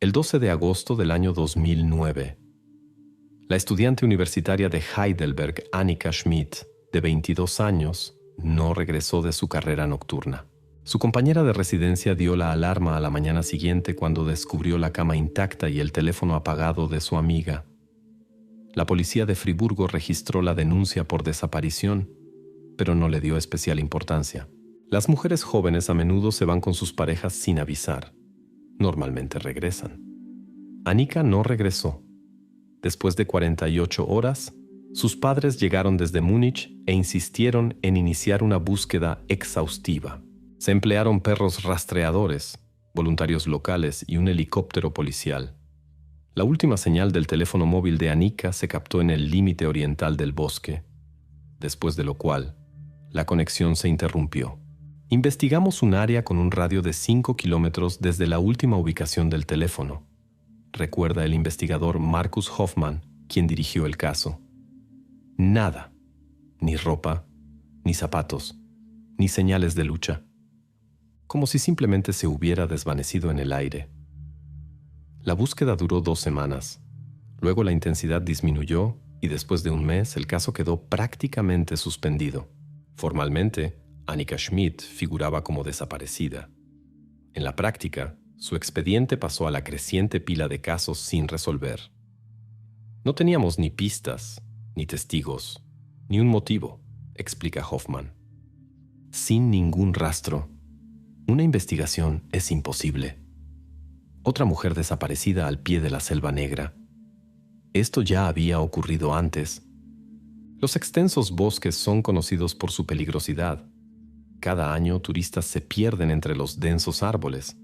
El 12 de agosto del año 2009, la estudiante universitaria de Heidelberg, Annika Schmidt, de 22 años, no regresó de su carrera nocturna. Su compañera de residencia dio la alarma a la mañana siguiente cuando descubrió la cama intacta y el teléfono apagado de su amiga. La policía de Friburgo registró la denuncia por desaparición, pero no le dio especial importancia. Las mujeres jóvenes a menudo se van con sus parejas sin avisar. Normalmente regresan. Annika no regresó. Después de 48 horas, sus padres llegaron desde Múnich e insistieron en iniciar una búsqueda exhaustiva. Se emplearon perros rastreadores, voluntarios locales y un helicóptero policial. La última señal del teléfono móvil de Annika se captó en el límite oriental del bosque, después de lo cual la conexión se interrumpió. Investigamos un área con un radio de 5 kilómetros desde la última ubicación del teléfono, recuerda el investigador Markus Hoffmann, quien dirigió el caso. Nada, ni ropa, ni zapatos, ni señales de lucha, como si simplemente se hubiera desvanecido en el aire. La búsqueda duró 2 semanas. Luego la intensidad disminuyó y después de un mes el caso quedó prácticamente suspendido. Formalmente, Annika Schmidt figuraba como desaparecida. En la práctica, su expediente pasó a la creciente pila de casos sin resolver. No teníamos ni pistas, ni testigos, ni un motivo, explica Hoffmann. Sin ningún rastro, una investigación es imposible. Otra mujer desaparecida al pie de la Selva Negra. Esto ya había ocurrido antes. Los extensos bosques son conocidos por su peligrosidad. Cada año turistas se pierden entre los densos árboles.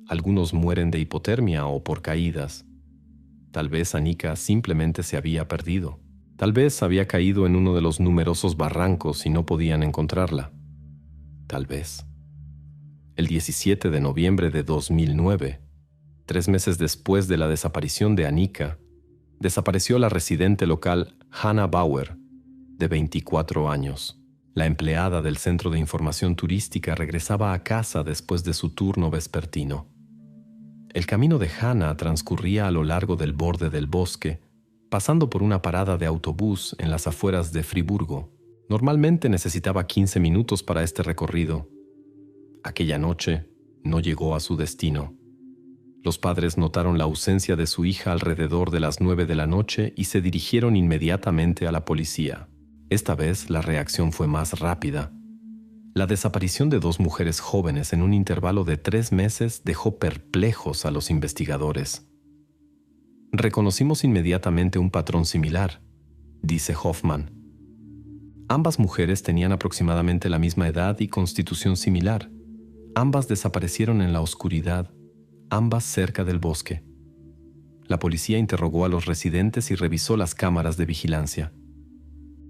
Algunos mueren de hipotermia o por caídas. Tal vez Annika simplemente se había perdido. Tal vez había caído en uno de los numerosos barrancos y no podían encontrarla. Tal vez. El 17 de noviembre de 2009, 3 meses después de la desaparición de Annika, desapareció la residente local Hannah Bauer, de 24 años. La empleada del Centro de Información Turística regresaba a casa después de su turno vespertino. El camino de Hannah transcurría a lo largo del borde del bosque, pasando por una parada de autobús en las afueras de Friburgo. Normalmente necesitaba 15 minutos para este recorrido. Aquella noche no llegó a su destino. Los padres notaron la ausencia de su hija alrededor de las 9 de la noche y se dirigieron inmediatamente a la policía. Esta vez la reacción fue más rápida. La desaparición de 2 mujeres jóvenes en un intervalo de 3 meses dejó perplejos a los investigadores. Reconocimos inmediatamente un patrón similar, dice Hoffmann. Ambas mujeres tenían aproximadamente la misma edad y constitución similar. Ambas desaparecieron en la oscuridad, ambas cerca del bosque. La policía interrogó a los residentes y revisó las cámaras de vigilancia.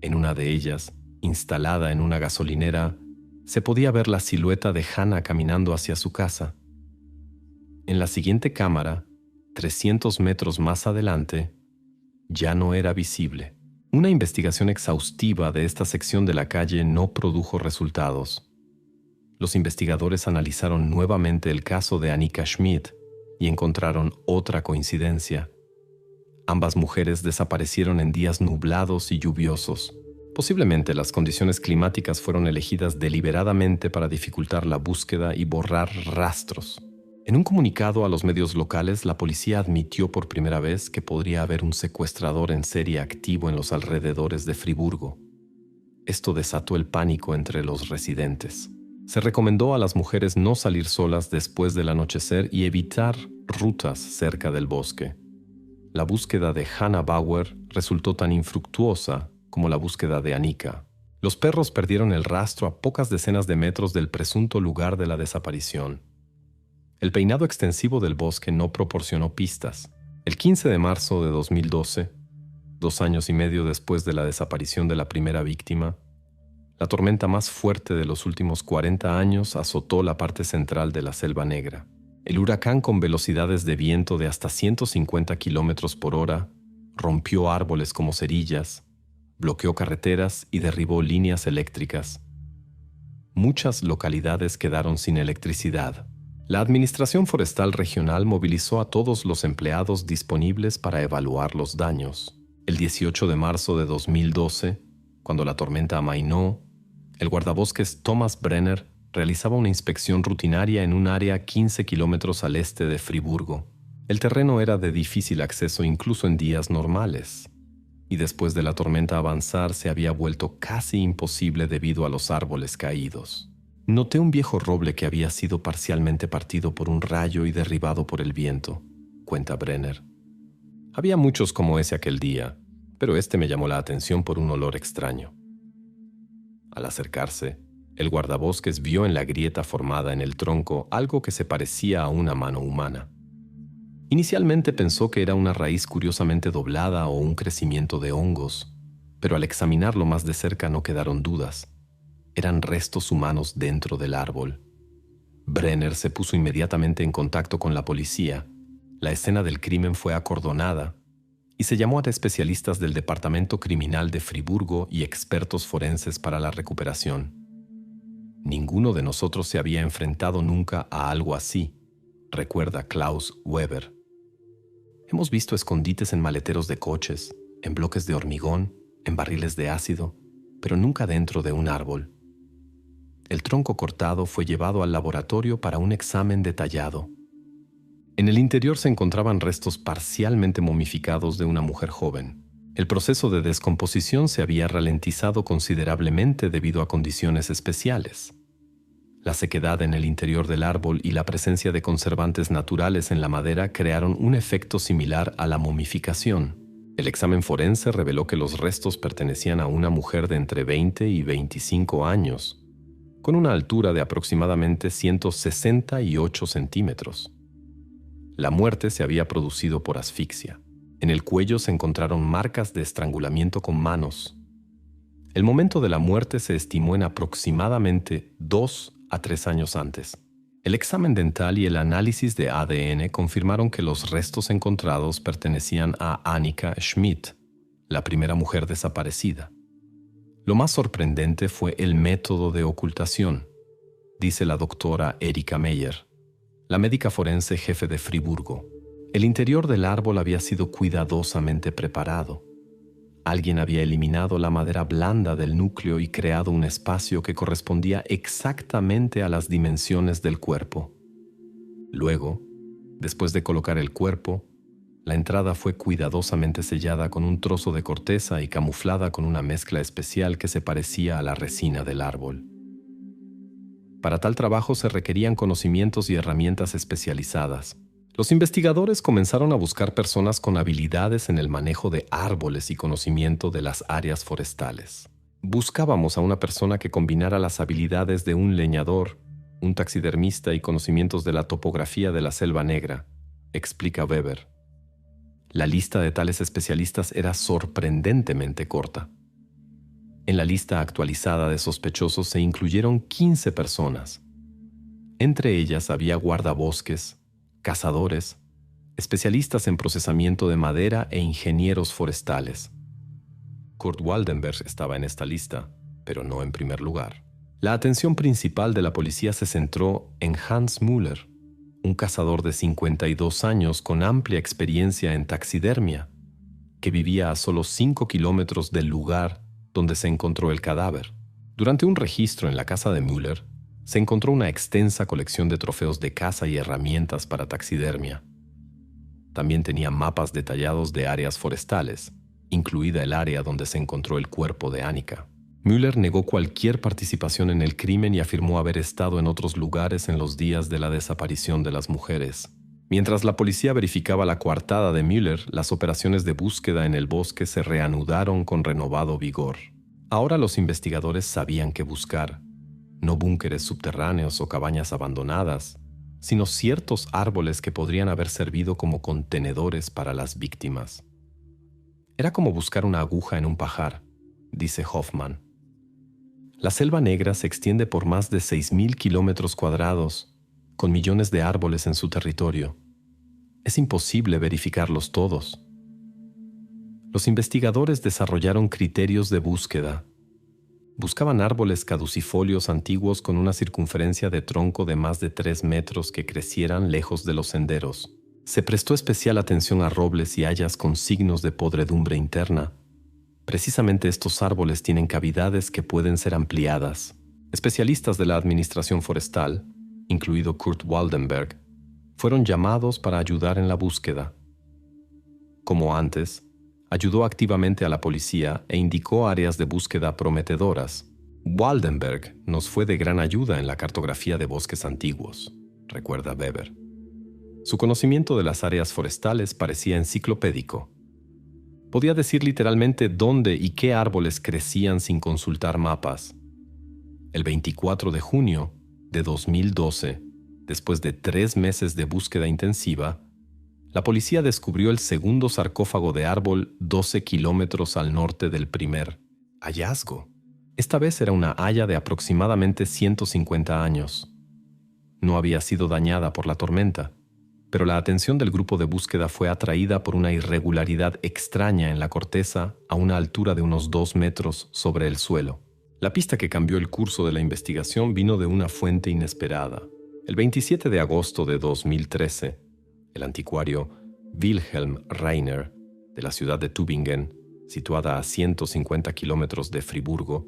En una de ellas, instalada en una gasolinera, se podía ver la silueta de Hannah caminando hacia su casa. En la siguiente cámara, 300 metros más adelante, ya no era visible. Una investigación exhaustiva de esta sección de la calle no produjo resultados. Los investigadores analizaron nuevamente el caso de Annika Schmidt y encontraron otra coincidencia. Ambas mujeres desaparecieron en días nublados y lluviosos. Posiblemente las condiciones climáticas fueron elegidas deliberadamente para dificultar la búsqueda y borrar rastros. En un comunicado a los medios locales, la policía admitió por primera vez que podría haber un secuestrador en serie activo en los alrededores de Friburgo. Esto desató el pánico entre los residentes. Se recomendó a las mujeres no salir solas después del anochecer y evitar rutas cerca del bosque. La búsqueda de Hannah Bauer resultó tan infructuosa como la búsqueda de Annika. Los perros perdieron el rastro a pocas decenas de metros del presunto lugar de la desaparición. El peinado extensivo del bosque no proporcionó pistas. El 15 de marzo de 2012, 2 años y medio después de la desaparición de la primera víctima, la tormenta más fuerte de los últimos 40 años azotó la parte central de la Selva Negra. El huracán, con velocidades de viento de hasta 150 kilómetros por hora, rompió árboles como cerillas, bloqueó carreteras y derribó líneas eléctricas. Muchas localidades quedaron sin electricidad. La Administración Forestal Regional movilizó a todos los empleados disponibles para evaluar los daños. El 18 de marzo de 2012, cuando la tormenta amainó, el guardabosques Thomas Brenner realizaba una inspección rutinaria en un área 15 kilómetros al este de Friburgo. El terreno era de difícil acceso incluso en días normales, y después de la tormenta avanzar se había vuelto casi imposible debido a los árboles caídos. Noté un viejo roble que había sido parcialmente partido por un rayo y derribado por el viento, cuenta Brenner. Había muchos como ese aquel día, pero este me llamó la atención por un olor extraño. Al acercarse, el guardabosques vio en la grieta formada en el tronco algo que se parecía a una mano humana. Inicialmente pensó que era una raíz curiosamente doblada o un crecimiento de hongos, pero al examinarlo más de cerca no quedaron dudas. Eran restos humanos dentro del árbol. Brenner se puso inmediatamente en contacto con la policía. La escena del crimen fue acordonada y se llamó a especialistas del Departamento Criminal de Friburgo y expertos forenses para la recuperación. Ninguno de nosotros se había enfrentado nunca a algo así, recuerda Klaus Weber. Hemos visto escondites en maleteros de coches, en bloques de hormigón, en barriles de ácido, pero nunca dentro de un árbol. El tronco cortado fue llevado al laboratorio para un examen detallado. En el interior se encontraban restos parcialmente momificados de una mujer joven. El proceso de descomposición se había ralentizado considerablemente debido a condiciones especiales. La sequedad en el interior del árbol y la presencia de conservantes naturales en la madera crearon un efecto similar a la momificación. El examen forense reveló que los restos pertenecían a una mujer de entre 20 y 25 años, con una altura de aproximadamente 168 centímetros. La muerte se había producido por asfixia. En el cuello se encontraron marcas de estrangulamiento con manos. El momento de la muerte se estimó en aproximadamente 2 a 3 años antes. El examen dental y el análisis de ADN confirmaron que los restos encontrados pertenecían a Annika Schmidt, la primera mujer desaparecida. Lo más sorprendente fue el método de ocultación, dice la doctora Erika Meyer, la médica forense jefe de Friburgo. El interior del árbol había sido cuidadosamente preparado. Alguien había eliminado la madera blanda del núcleo y creado un espacio que correspondía exactamente a las dimensiones del cuerpo. Luego, después de colocar el cuerpo, la entrada fue cuidadosamente sellada con un trozo de corteza y camuflada con una mezcla especial que se parecía a la resina del árbol. Para tal trabajo se requerían conocimientos y herramientas especializadas. Los investigadores comenzaron a buscar personas con habilidades en el manejo de árboles y conocimiento de las áreas forestales. Buscábamos a una persona que combinara las habilidades de un leñador, un taxidermista y conocimientos de la topografía de la Selva Negra, explica Weber. La lista de tales especialistas era sorprendentemente corta. En la lista actualizada de sospechosos se incluyeron 15 personas. Entre ellas había guardabosques, cazadores, especialistas en procesamiento de madera e ingenieros forestales. Kurt Waldenberg estaba en esta lista, pero no en primer lugar. La atención principal de la policía se centró en Hans Müller, un cazador de 52 años con amplia experiencia en taxidermia, que vivía a solo 5 kilómetros del lugar donde se encontró el cadáver. Durante un registro en la casa de Müller, se encontró una extensa colección de trofeos de caza y herramientas para taxidermia. También tenía mapas detallados de áreas forestales, incluida el área donde se encontró el cuerpo de Annika. Müller negó cualquier participación en el crimen y afirmó haber estado en otros lugares en los días de la desaparición de las mujeres. Mientras la policía verificaba la coartada de Müller, las operaciones de búsqueda en el bosque se reanudaron con renovado vigor. Ahora los investigadores sabían qué buscar, no búnkeres subterráneos o cabañas abandonadas, sino ciertos árboles que podrían haber servido como contenedores para las víctimas. Era como buscar una aguja en un pajar, dice Hoffman. La Selva Negra se extiende por más de 6.000 kilómetros cuadrados, con millones de árboles en su territorio. Es imposible verificarlos todos. Los investigadores desarrollaron criterios de búsqueda. Buscaban árboles caducifolios antiguos con una circunferencia de tronco de más de 3 metros que crecieran lejos de los senderos. Se prestó especial atención a robles y hayas con signos de podredumbre interna. Precisamente estos árboles tienen cavidades que pueden ser ampliadas. Especialistas de la administración forestal, incluido Kurt Waldenberg, fueron llamados para ayudar en la búsqueda. Como antes, ayudó activamente a la policía e indicó áreas de búsqueda prometedoras. Waldenberg nos fue de gran ayuda en la cartografía de bosques antiguos, recuerda Weber. Su conocimiento de las áreas forestales parecía enciclopédico. Podía decir literalmente dónde y qué árboles crecían sin consultar mapas. El 24 de junio de 2012, después de 3 meses de búsqueda intensiva, la policía descubrió el segundo sarcófago de árbol 12 kilómetros al norte del primer hallazgo. Esta vez era una haya de aproximadamente 150 años. No había sido dañada por la tormenta, pero la atención del grupo de búsqueda fue atraída por una irregularidad extraña en la corteza a una altura de unos 2 metros sobre el suelo. La pista que cambió el curso de la investigación vino de una fuente inesperada. El 27 de agosto de 2013, el anticuario Wilhelm Reiner, de la ciudad de Tübingen, situada a 150 kilómetros de Friburgo,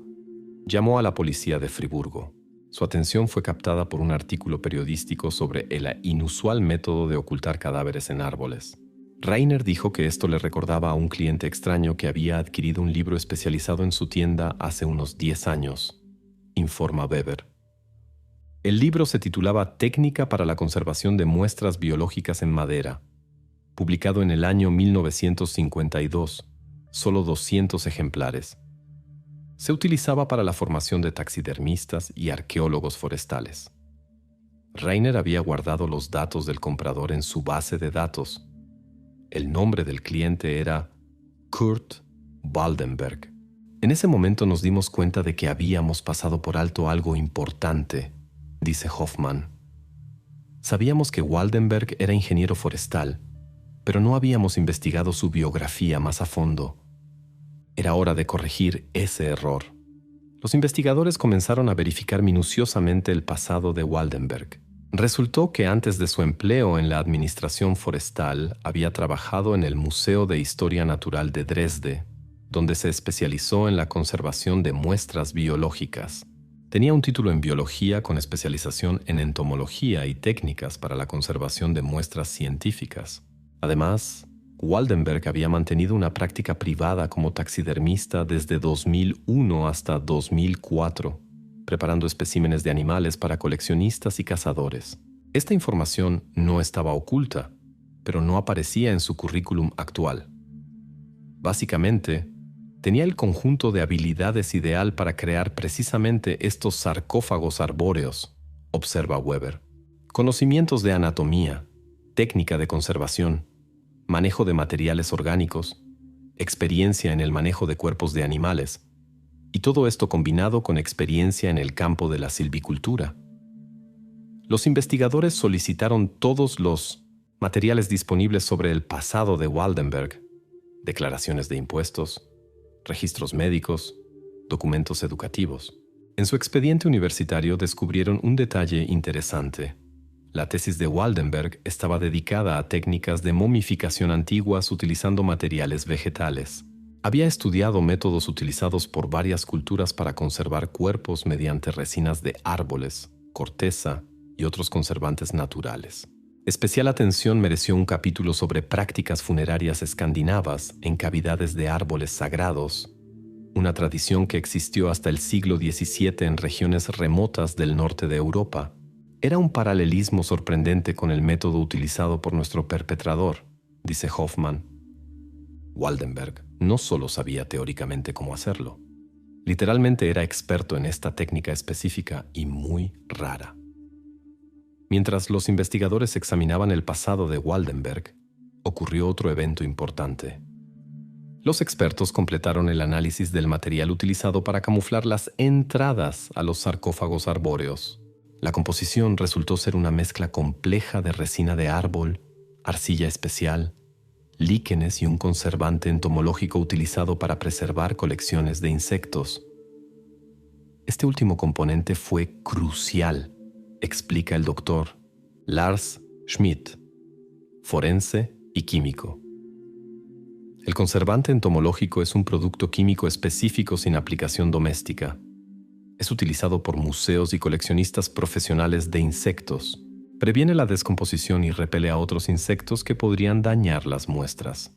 llamó a la policía de Friburgo. Su atención fue captada por un artículo periodístico sobre el inusual método de ocultar cadáveres en árboles. Reiner dijo que esto le recordaba a un cliente extraño que había adquirido un libro especializado en su tienda hace unos 10 años, informa Weber. El libro se titulaba Técnica para la conservación de muestras biológicas en madera, publicado en el año 1952, solo 200 ejemplares. Se utilizaba para la formación de taxidermistas y arqueólogos forestales. Reiner había guardado los datos del comprador en su base de datos. El nombre del cliente era Kurt Waldenberg. En ese momento nos dimos cuenta de que habíamos pasado por alto algo importante, dice Hoffman. Sabíamos que Waldenberg era ingeniero forestal, pero no habíamos investigado su biografía más a fondo. Era hora de corregir ese error. Los investigadores comenzaron a verificar minuciosamente el pasado de Waldenberg. Resultó que antes de su empleo en la administración forestal había trabajado en el Museo de Historia Natural de Dresde, donde se especializó en la conservación de muestras biológicas. Tenía un título en biología con especialización en entomología y técnicas para la conservación de muestras científicas. Además, Waldenberg había mantenido una práctica privada como taxidermista desde 2001 hasta 2004, preparando especímenes de animales para coleccionistas y cazadores. Esta información no estaba oculta, pero no aparecía en su currículum actual. Básicamente, tenía el conjunto de habilidades ideal para crear precisamente estos sarcófagos arbóreos, observa Weber. Conocimientos de anatomía, técnica de conservación, manejo de materiales orgánicos, experiencia en el manejo de cuerpos de animales, y todo esto combinado con experiencia en el campo de la silvicultura. Los investigadores solicitaron todos los materiales disponibles sobre el pasado de Waldenberg: declaraciones de impuestos, registros médicos, documentos educativos. En su expediente universitario descubrieron un detalle interesante. La tesis de Waldenberg estaba dedicada a técnicas de momificación antiguas utilizando materiales vegetales. Había estudiado métodos utilizados por varias culturas para conservar cuerpos mediante resinas de árboles, corteza y otros conservantes naturales. Especial atención mereció un capítulo sobre prácticas funerarias escandinavas en cavidades de árboles sagrados, una tradición que existió hasta el siglo XVII en regiones remotas del norte de Europa. Era un paralelismo sorprendente con el método utilizado por nuestro perpetrador, dice Hoffman. Waldenberg no solo sabía teóricamente cómo hacerlo, literalmente era experto en esta técnica específica y muy rara. Mientras los investigadores examinaban el pasado de Waldenberg, ocurrió otro evento importante. Los expertos completaron el análisis del material utilizado para camuflar las entradas a los sarcófagos arbóreos. La composición resultó ser una mezcla compleja de resina de árbol, arcilla especial, líquenes y un conservante entomológico utilizado para preservar colecciones de insectos. Este último componente fue crucial, explica el doctor Lars Schmidt, forense y químico. El conservante entomológico es un producto químico específico sin aplicación doméstica. Es utilizado por museos y coleccionistas profesionales de insectos. Previene la descomposición y repele a otros insectos que podrían dañar las muestras.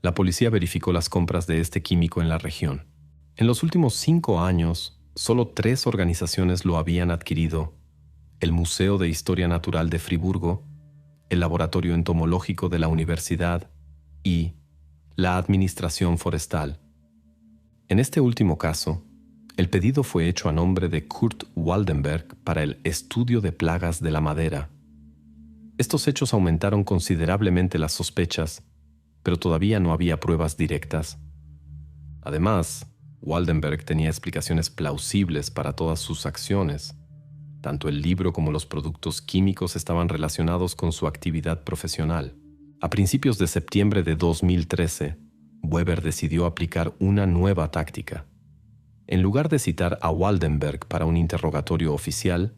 La policía verificó las compras de este químico en la región. En los últimos 5 años, solo 3 organizaciones lo habían adquirido: el Museo de Historia Natural de Friburgo, el Laboratorio Entomológico de la Universidad y la Administración Forestal. En este último caso, el pedido fue hecho a nombre de Kurt Waldenberg para el estudio de plagas de la madera. Estos hechos aumentaron considerablemente las sospechas, pero todavía no había pruebas directas. Además, Waldenberg tenía explicaciones plausibles para todas sus acciones. Tanto el libro como los productos químicos estaban relacionados con su actividad profesional. A principios de septiembre de 2013, Weber decidió aplicar una nueva táctica. En lugar de citar a Waldenberg para un interrogatorio oficial,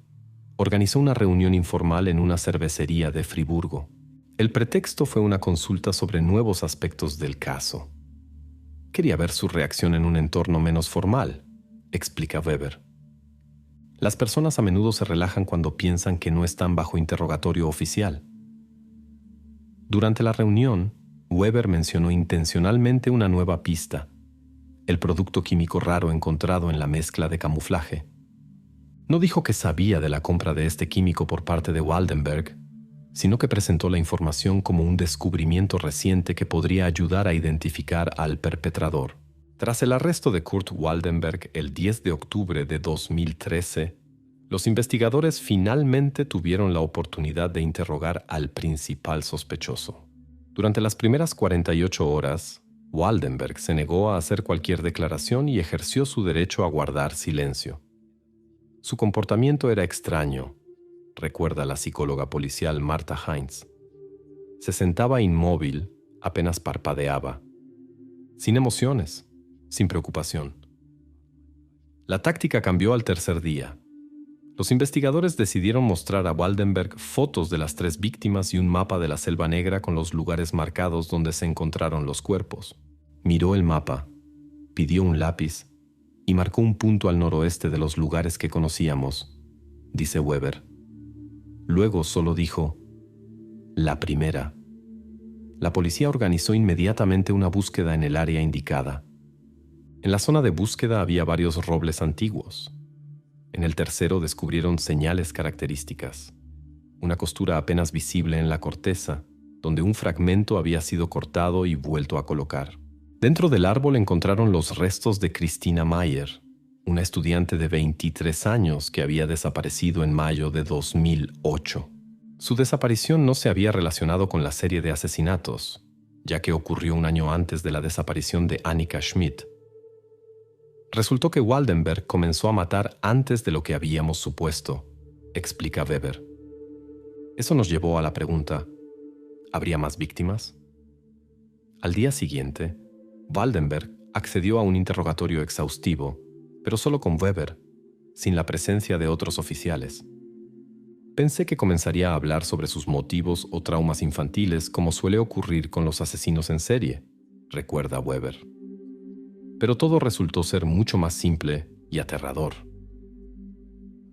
organizó una reunión informal en una cervecería de Friburgo. El pretexto fue una consulta sobre nuevos aspectos del caso. Quería ver su reacción en un entorno menos formal, explica Weber. Las personas a menudo se relajan cuando piensan que no están bajo interrogatorio oficial. Durante la reunión, Weber mencionó intencionalmente una nueva pista: el producto químico raro encontrado en la mezcla de camuflaje. No dijo que sabía de la compra de este químico por parte de Waldenberg, sino que presentó la información como un descubrimiento reciente que podría ayudar a identificar al perpetrador. Tras el arresto de Kurt Waldenberg el 10 de octubre de 2013, los investigadores finalmente tuvieron la oportunidad de interrogar al principal sospechoso. Durante las primeras 48 horas, Waldenberg se negó a hacer cualquier declaración y ejerció su derecho a guardar silencio. Su comportamiento era extraño, recuerda la psicóloga policial Martha Heinz. Se sentaba inmóvil, apenas parpadeaba, sin emociones, sin preocupación. La táctica cambió al tercer día. Los investigadores decidieron mostrar a Waldenberg fotos de las 3 víctimas y un mapa de la Selva Negra con los lugares marcados donde se encontraron los cuerpos. Miró el mapa, pidió un lápiz y marcó un punto al noroeste de los lugares que conocíamos, dice Weber. Luego solo dijo: la primera. La policía organizó inmediatamente una búsqueda en el área indicada. En la zona de búsqueda había varios robles antiguos. En el tercero descubrieron señales características: una costura apenas visible en la corteza, donde un fragmento había sido cortado y vuelto a colocar. Dentro del árbol encontraron los restos de Christina Mayer, una estudiante de 23 años que había desaparecido en mayo de 2008. Su desaparición no se había relacionado con la serie de asesinatos, ya que ocurrió un año antes de la desaparición de Annika Schmidt. Resultó que Waldenberg comenzó a matar antes de lo que habíamos supuesto, explica Weber. Eso nos llevó a la pregunta: ¿habría más víctimas? Al día siguiente, Waldenberg accedió a un interrogatorio exhaustivo, pero solo con Weber, sin la presencia de otros oficiales. Pensé que comenzaría a hablar sobre sus motivos o traumas infantiles, como suele ocurrir con los asesinos en serie, recuerda Weber. Pero todo resultó ser mucho más simple y aterrador.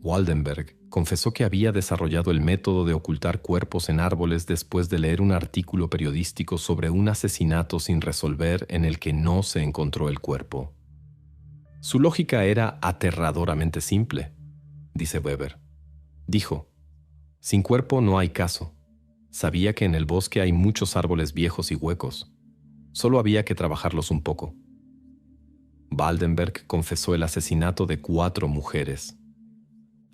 Waldenberg confesó que había desarrollado el método de ocultar cuerpos en árboles después de leer un artículo periodístico sobre un asesinato sin resolver en el que no se encontró el cuerpo. Su lógica era aterradoramente simple, dice Weber. Dijo: sin cuerpo no hay caso. Sabía que en el bosque hay muchos árboles viejos y huecos. Solo había que trabajarlos un poco. Waldenberg confesó el asesinato de 4 mujeres.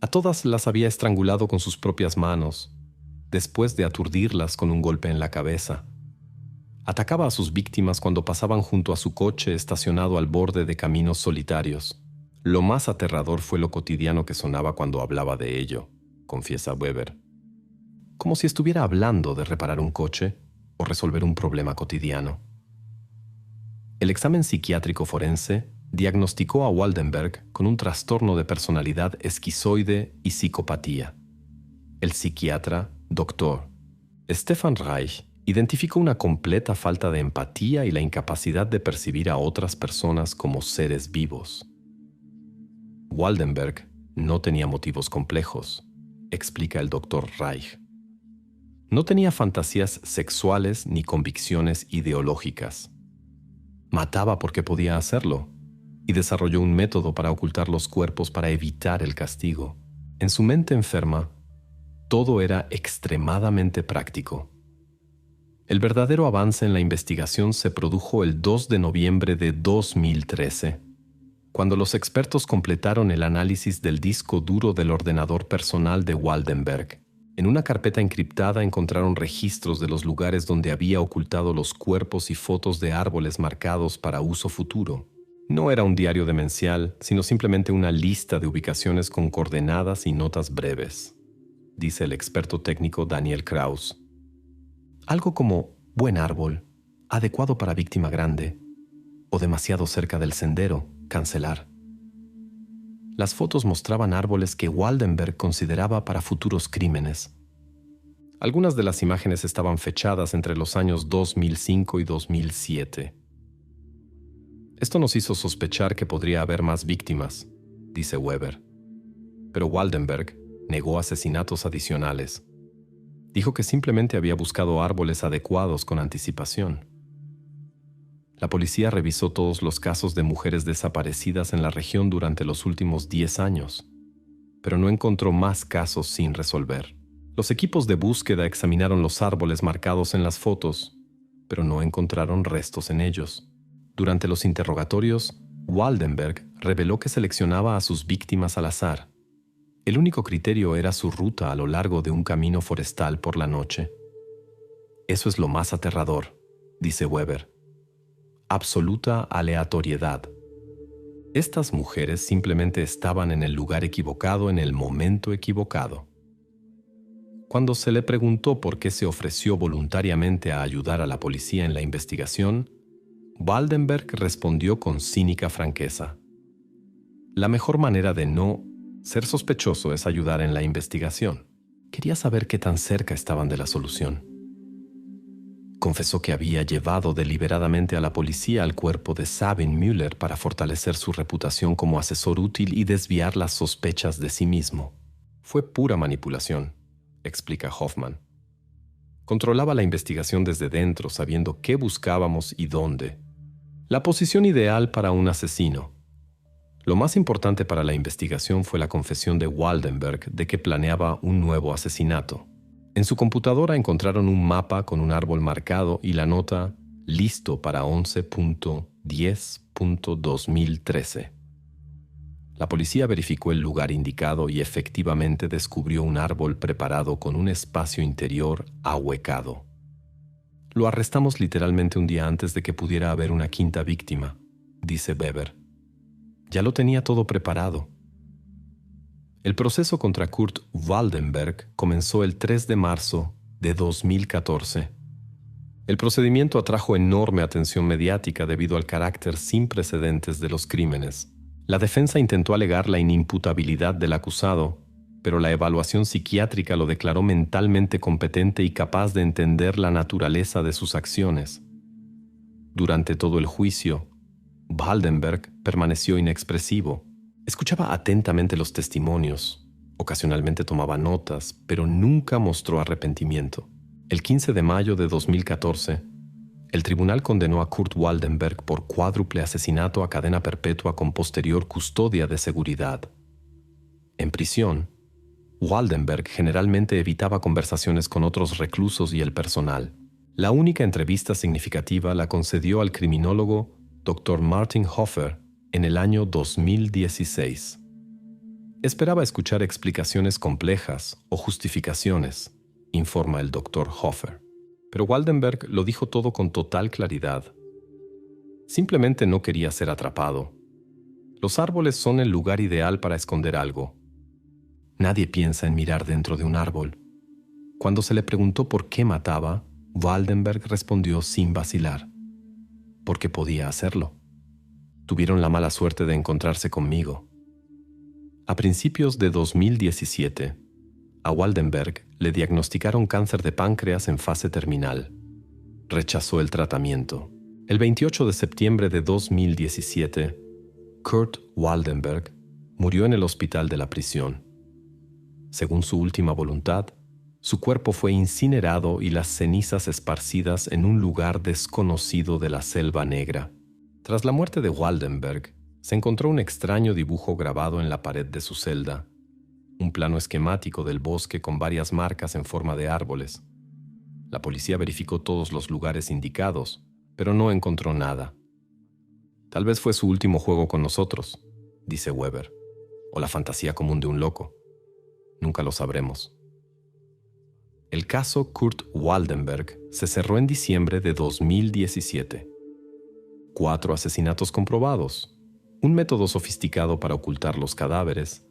A todas las había estrangulado con sus propias manos, después de aturdirlas con un golpe en la cabeza. Atacaba a sus víctimas cuando pasaban junto a su coche estacionado al borde de caminos solitarios. Lo más aterrador fue lo cotidiano que sonaba cuando hablaba de ello, confiesa Weber. Como si estuviera hablando de reparar un coche o resolver un problema cotidiano. El examen psiquiátrico forense diagnosticó a Waldenberg con un trastorno de personalidad esquizoide y psicopatía. El psiquiatra, Dr. Stefan Reich, identificó una completa falta de empatía y la incapacidad de percibir a otras personas como seres vivos. Waldenberg no tenía motivos complejos, explica el Dr. Reich. No tenía fantasías sexuales ni convicciones ideológicas. Mataba porque podía hacerlo y desarrolló un método para ocultar los cuerpos para evitar el castigo. En su mente enferma, todo era extremadamente práctico. El verdadero avance en la investigación se produjo el 2 de noviembre de 2013, cuando los expertos completaron el análisis del disco duro del ordenador personal de Waldenberg. En una carpeta encriptada encontraron registros de los lugares donde había ocultado los cuerpos y fotos de árboles marcados para uso futuro. No era un diario demencial, sino simplemente una lista de ubicaciones con coordenadas y notas breves, dice el experto técnico Daniel Kraus. Algo como buen árbol, adecuado para víctima grande, o demasiado cerca del sendero, cancelar. Las fotos mostraban árboles que Waldenberg consideraba para futuros crímenes. Algunas de las imágenes estaban fechadas entre los años 2005 y 2007. Esto nos hizo sospechar que podría haber más víctimas, dice Weber. Pero Waldenberg negó asesinatos adicionales. Dijo que simplemente había buscado árboles adecuados con anticipación. La policía revisó todos los casos de mujeres desaparecidas en la región durante los últimos 10 años, pero no encontró más casos sin resolver. Los equipos de búsqueda examinaron los árboles marcados en las fotos, pero no encontraron restos en ellos. Durante los interrogatorios, Waldenberg reveló que seleccionaba a sus víctimas al azar. El único criterio era su ruta a lo largo de un camino forestal por la noche. Eso es lo más aterrador, dice Weber. Absoluta aleatoriedad. Estas mujeres simplemente estaban en el lugar equivocado en el momento equivocado. Cuando se le preguntó por qué se ofreció voluntariamente a ayudar a la policía en la investigación, Waldenberg respondió con cínica franqueza. La mejor manera de no ser sospechoso es ayudar en la investigación. Quería saber qué tan cerca estaban de la solución. Confesó que había llevado deliberadamente a la policía al cuerpo de Sabine Müller para fortalecer su reputación como asesor útil y desviar las sospechas de sí mismo. Fue pura manipulación, explica Hoffman. Controlaba la investigación desde dentro, sabiendo qué buscábamos y dónde. La posición ideal para un asesino. Lo más importante para la investigación fue la confesión de Waldenberg de que planeaba un nuevo asesinato. En su computadora encontraron un mapa con un árbol marcado y la nota listo para 11.10.2013. La policía verificó el lugar indicado y efectivamente descubrió un árbol preparado con un espacio interior ahuecado. Lo arrestamos literalmente un día antes de que pudiera haber una quinta víctima, dice Weber. Ya lo tenía todo preparado. El proceso contra Kurt Waldenberg comenzó el 3 de marzo de 2014. El procedimiento atrajo enorme atención mediática debido al carácter sin precedentes de los crímenes. La defensa intentó alegar la inimputabilidad del acusado, pero la evaluación psiquiátrica lo declaró mentalmente competente y capaz de entender la naturaleza de sus acciones. Durante todo el juicio, Waldenberg permaneció inexpresivo. Escuchaba atentamente los testimonios, ocasionalmente tomaba notas, pero nunca mostró arrepentimiento. El 15 de mayo de 2014, el tribunal condenó a Kurt Waldenberg por cuádruple asesinato a cadena perpetua con posterior custodia de seguridad. En prisión, Waldenberg generalmente evitaba conversaciones con otros reclusos y el personal. La única entrevista significativa la concedió al criminólogo Dr. Martin Hofer en el año 2016. Esperaba escuchar explicaciones complejas o justificaciones, informa el Dr. Hofer. Pero Waldenberg lo dijo todo con total claridad. Simplemente no quería ser atrapado. Los árboles son el lugar ideal para esconder algo. Nadie piensa en mirar dentro de un árbol. Cuando se le preguntó por qué mataba, Waldenberg respondió sin vacilar: porque podía hacerlo. Tuvieron la mala suerte de encontrarse conmigo. A principios de 2017, a Waldenberg le diagnosticaron cáncer de páncreas en fase terminal. Rechazó el tratamiento. El 28 de septiembre de 2017, Kurt Waldenberg murió en el hospital de la prisión. Según su última voluntad, su cuerpo fue incinerado y las cenizas esparcidas en un lugar desconocido de la Selva Negra. Tras la muerte de Waldenberg, se encontró un extraño dibujo grabado en la pared de su celda, un plano esquemático del bosque con varias marcas en forma de árboles. La policía verificó todos los lugares indicados, pero no encontró nada. Tal vez fue su último juego con nosotros, dice Weber, o la fantasía común de un loco. Nunca lo sabremos. El caso Kurt Waldenberg se cerró en diciembre de 2017. 4 asesinatos comprobados, un método sofisticado para ocultar los cadáveres,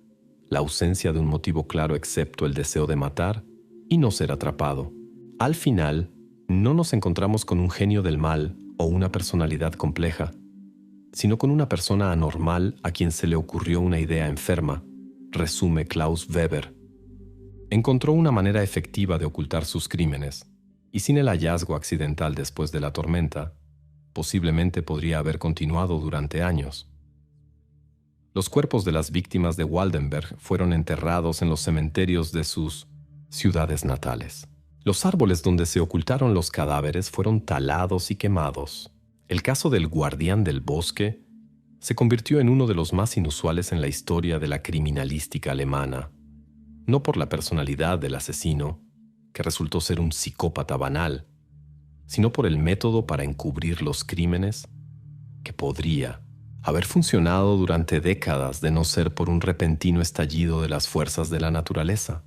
la ausencia de un motivo claro excepto el deseo de matar y no ser atrapado. Al final, no nos encontramos con un genio del mal o una personalidad compleja, sino con una persona anormal a quien se le ocurrió una idea enferma, resume Klaus Weber. Encontró una manera efectiva de ocultar sus crímenes, y sin el hallazgo accidental después de la tormenta, posiblemente podría haber continuado durante años. Los cuerpos de las víctimas de Waldenberg fueron enterrados en los cementerios de sus ciudades natales. Los árboles donde se ocultaron los cadáveres fueron talados y quemados. El caso del guardián del bosque se convirtió en uno de los más inusuales en la historia de la criminalística alemana, no por la personalidad del asesino, que resultó ser un psicópata banal, sino por el método para encubrir los crímenes, que podría haber funcionado durante décadas de no ser por un repentino estallido de las fuerzas de la naturaleza.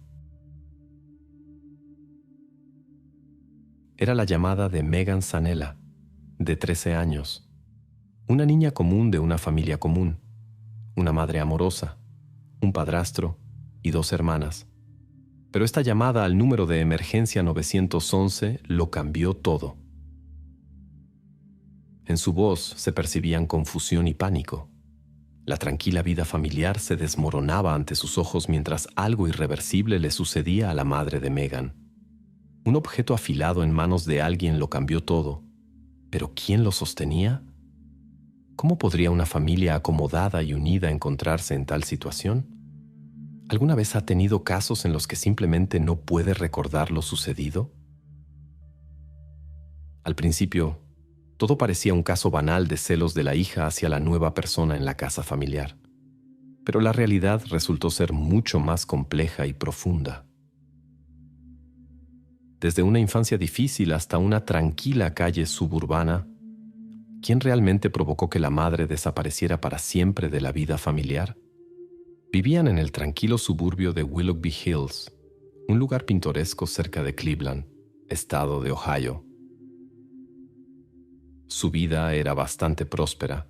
Era la llamada de Megan Zanella, de 13 años, una niña común de una familia común, una madre amorosa, un padrastro y 2 hermanas. Pero esta llamada al número de emergencia 911 lo cambió todo. En su voz se percibían confusión y pánico. La tranquila vida familiar se desmoronaba ante sus ojos mientras algo irreversible le sucedía a la madre de Megan. Un objeto afilado en manos de alguien lo cambió todo. ¿Pero quién lo sostenía? ¿Cómo podría una familia acomodada y unida encontrarse en tal situación? ¿Alguna vez ha tenido casos en los que simplemente no puede recordar lo sucedido? Al principio, todo parecía un caso banal de celos de la hija hacia la nueva persona en la casa familiar. Pero la realidad resultó ser mucho más compleja y profunda. Desde una infancia difícil hasta una tranquila calle suburbana, ¿quién realmente provocó que la madre desapareciera para siempre de la vida familiar? Vivían en el tranquilo suburbio de Willoughby Hills, un lugar pintoresco cerca de Cleveland, estado de Ohio. Su vida era bastante próspera.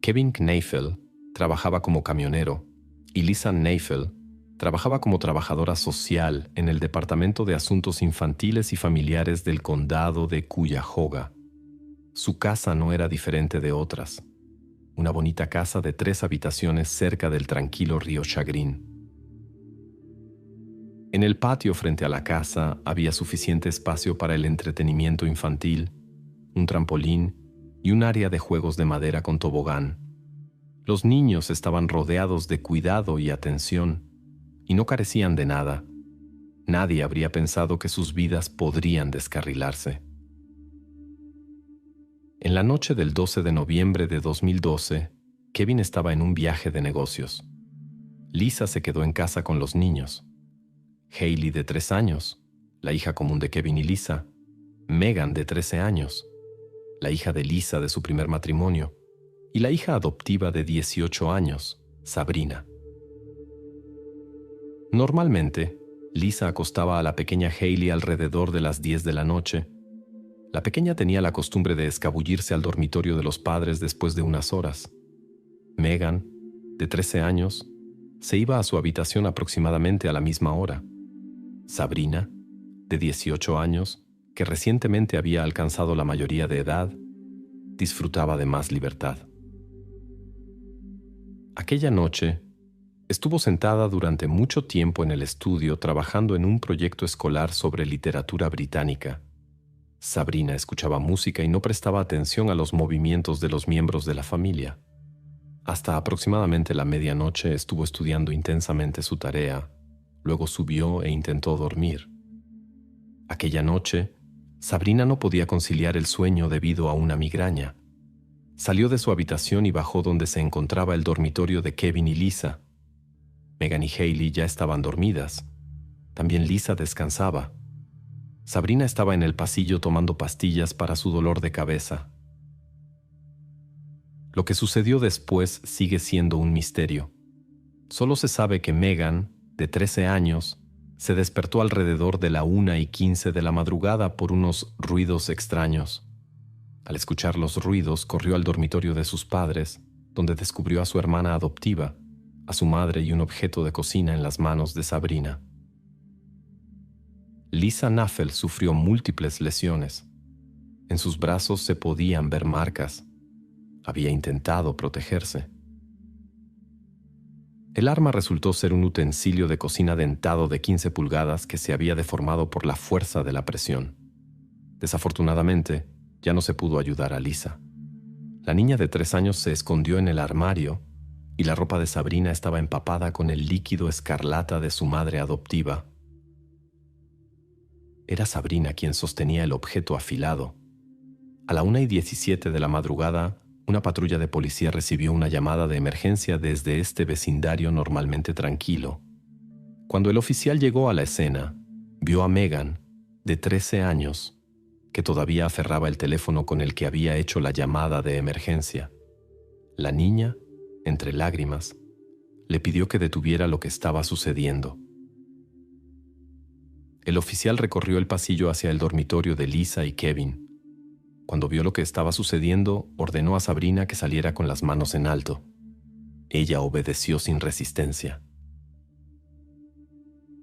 Kevin Kneifel trabajaba como camionero y Lisa Kneifel trabajaba como trabajadora social en el Departamento de Asuntos Infantiles y Familiares del condado de Cuyahoga. Su casa no era diferente de otras. Una bonita casa de 3 habitaciones cerca del tranquilo río Chagrin. En el patio frente a la casa había suficiente espacio para el entretenimiento infantil, un trampolín y un área de juegos de madera con tobogán. Los niños estaban rodeados de cuidado y atención y no carecían de nada. Nadie habría pensado que sus vidas podrían descarrilarse. En la noche del 12 de noviembre de 2012, Kevin estaba en un viaje de negocios. Lisa se quedó en casa con los niños. Hailey, de 3 años, la hija común de Kevin y Lisa. Megan, de 13 años, la hija de Lisa de su primer matrimonio. Y la hija adoptiva de 18 años, Sabrina. Normalmente, Lisa acostaba a la pequeña Hailey alrededor de las 10 de la noche. La pequeña tenía la costumbre de escabullirse al dormitorio de los padres después de unas horas. Megan, de 13 años, se iba a su habitación aproximadamente a la misma hora. Sabrina, de 18 años, que recientemente había alcanzado la mayoría de edad, disfrutaba de más libertad. Aquella noche, estuvo sentada durante mucho tiempo en el estudio trabajando en un proyecto escolar sobre literatura británica. Sabrina escuchaba música y no prestaba atención a los movimientos de los miembros de la familia. Hasta aproximadamente la medianoche estuvo estudiando intensamente su tarea, luego subió e intentó dormir. Aquella noche, Sabrina no podía conciliar el sueño debido a una migraña. Salió de su habitación y bajó donde se encontraba el dormitorio de Kevin y Lisa. Megan y Hayley ya estaban dormidas. También Lisa descansaba. Sabrina estaba en el pasillo tomando pastillas para su dolor de cabeza. Lo que sucedió después sigue siendo un misterio. Solo se sabe que Megan, de 13 años, se despertó alrededor de la 1:15 de la madrugada por unos ruidos extraños. Al escuchar los ruidos, corrió al dormitorio de sus padres, donde descubrió a su hermana adoptiva, a su madre y un objeto de cocina en las manos de Sabrina. Lisa Naffel sufrió múltiples lesiones. En sus brazos se podían ver marcas. Había intentado protegerse. El arma resultó ser un utensilio de cocina dentado de 15 pulgadas que se había deformado por la fuerza de la presión. Desafortunadamente, ya no se pudo ayudar a Lisa. La niña de 3 años se escondió en el armario y la ropa de Sabrina estaba empapada con el líquido escarlata de su madre adoptiva. Era Sabrina quien sostenía el objeto afilado. A la 1:17 de la madrugada, una patrulla de policía recibió una llamada de emergencia desde este vecindario normalmente tranquilo. Cuando el oficial llegó a la escena, vio a Megan, de 13 años, que todavía aferraba el teléfono con el que había hecho la llamada de emergencia. La niña, entre lágrimas, le pidió que detuviera lo que estaba sucediendo. El oficial recorrió el pasillo hacia el dormitorio de Lisa y Kevin. Cuando vio lo que estaba sucediendo, ordenó a Sabrina que saliera con las manos en alto. Ella obedeció sin resistencia.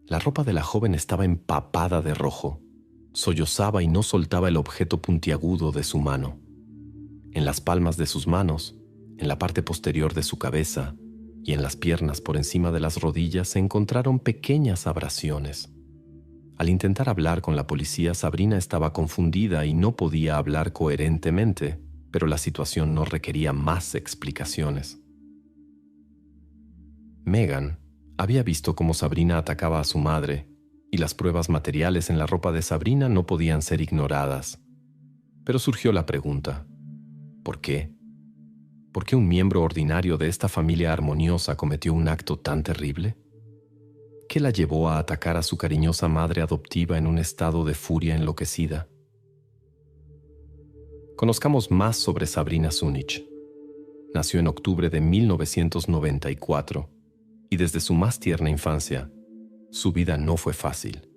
La ropa de la joven estaba empapada de rojo. Sollozaba y no soltaba el objeto puntiagudo de su mano. En las palmas de sus manos, en la parte posterior de su cabeza y en las piernas por encima de las rodillas se encontraron pequeñas abrasiones. Al intentar hablar con la policía, Sabrina estaba confundida y no podía hablar coherentemente, pero la situación no requería más explicaciones. Megan había visto cómo Sabrina atacaba a su madre, y las pruebas materiales en la ropa de Sabrina no podían ser ignoradas. Pero surgió la pregunta, ¿por qué? ¿Por qué un miembro ordinario de esta familia armoniosa cometió un acto tan terrible? ¿Qué la llevó a atacar a su cariñosa madre adoptiva en un estado de furia enloquecida? Conozcamos más sobre Sabrina Zunich. Nació en octubre de 1994 y desde su más tierna infancia, su vida no fue fácil.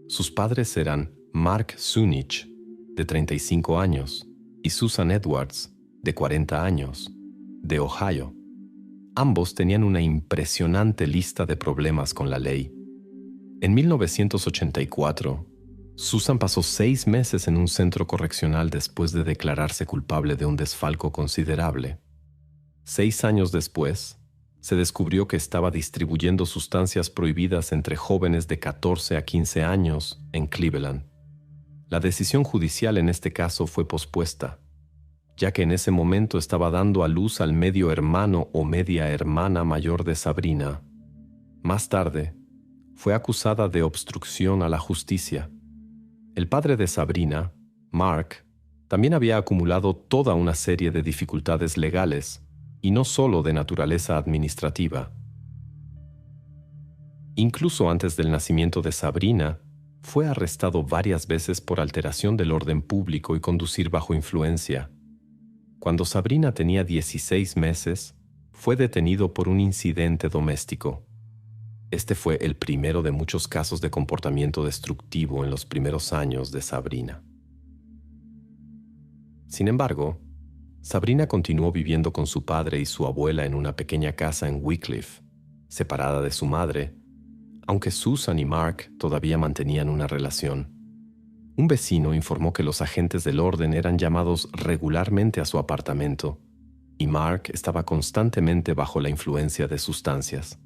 Sus padres eran Mark Zunich, de 35 años, y Susan Edwards, de 40 años, de Ohio. Ambos tenían una impresionante lista de problemas con la ley. En 1984, Susan pasó 6 meses en un centro correccional después de declararse culpable de un desfalco considerable. 6 años después, se descubrió que estaba distribuyendo sustancias prohibidas entre jóvenes de 14 a 15 años en Cleveland. La decisión judicial en este caso fue pospuesta, ya que en ese momento estaba dando a luz al medio hermano o media hermana mayor de Sabrina. Más tarde, fue acusada de obstrucción a la justicia. El padre de Sabrina, Mark, también había acumulado toda una serie de dificultades legales, y no solo de naturaleza administrativa. Incluso antes del nacimiento de Sabrina, fue arrestado varias veces por alteración del orden público y conducir bajo influencia. Cuando Sabrina tenía 16 meses, fue detenido por un incidente doméstico. Este fue el primero de muchos casos de comportamiento destructivo en los primeros años de Sabrina. Sin embargo, Sabrina continuó viviendo con su padre y su abuela en una pequeña casa en Wycliffe, separada de su madre, aunque Susan y Mark todavía mantenían una relación. Un vecino informó que los agentes del orden eran llamados regularmente a su apartamento y Mark estaba constantemente bajo la influencia de sustancias.